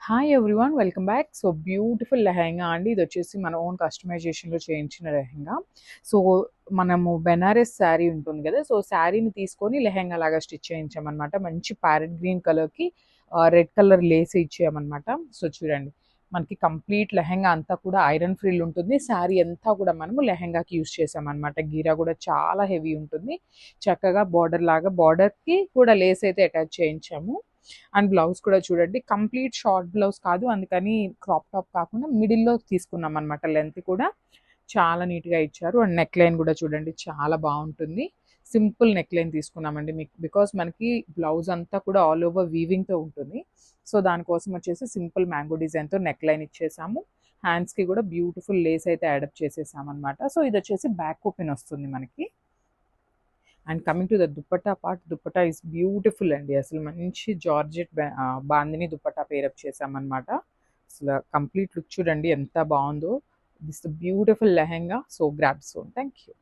Hi everyone, welcome back. So beautiful lehenga అండి. ఇది వచ్చేసి మన ఓన్ కస్టమైజేషన్లో చేయించిన లెహెంగా. సో మనము బెనారస్ శారీ ఉంటుంది కదా, సో శారీని తీసుకొని లెహెంగా లాగా స్టిచ్ చేయించామన్నమాట. మంచి ప్యారెట్ గ్రీన్ కలర్కి రెడ్ కలర్ లేస్ ఇచ్చామన్నమాట. సో చూడండి, మనకి కంప్లీట్ లెహెంగా అంతా కూడా ఐరన్ ఫ్రిల్ ఉంటుంది. శారీ అంతా కూడా మనము లెహెంగాకి యూస్ చేసామన్నమాట. గీరా కూడా చాలా హెవీ ఉంటుంది. చక్కగా బార్డర్ లాగా, బార్డర్కి కూడా లేస్ అయితే అటాచ్ చేయించాము. అండ్ బ్లౌజ్ కూడా చూడండి, కంప్లీట్ షార్ట్ బ్లౌజ్ కాదు, అందుకని క్రాప్ టాప్ కాకుండా మిడిల్లో తీసుకున్నాం అనమాట. లెంత్ కూడా చాలా నీట్గా ఇచ్చారు. అండ్ నెక్ లైన్ కూడా చూడండి, చాలా బాగుంటుంది. సింపుల్ నెక్ లైన్ తీసుకున్నామండి మీకు, బికాస్ మనకి బ్లౌజ్ అంతా కూడా ఆల్ ఓవర్ వీవింగ్తో ఉంటుంది. సో దానికోసం వచ్చేసి సింపుల్ మ్యాంగో డిజైన్తో నెక్ లైన్ ఇచ్చేసాము. హ్యాండ్స్కి కూడా బ్యూటిఫుల్ లేస్ అయితే అడాప్ట్ చేసేసామన్నమాట. సో ఇది వచ్చేసి బ్యాక్ ఓపెన్ వస్తుంది మనకి. And coming to the dupatta part, dupatta is beautiful అండి. అసలు మంచి జార్జెట్ బాందిని దుప్పట్టా పేరప్ చేసామన్నమాట. అసలు కంప్లీట్ లుక్ చూడండి ఎంత బాగుందో. This beautiful lehenga. So grab son. Thank you.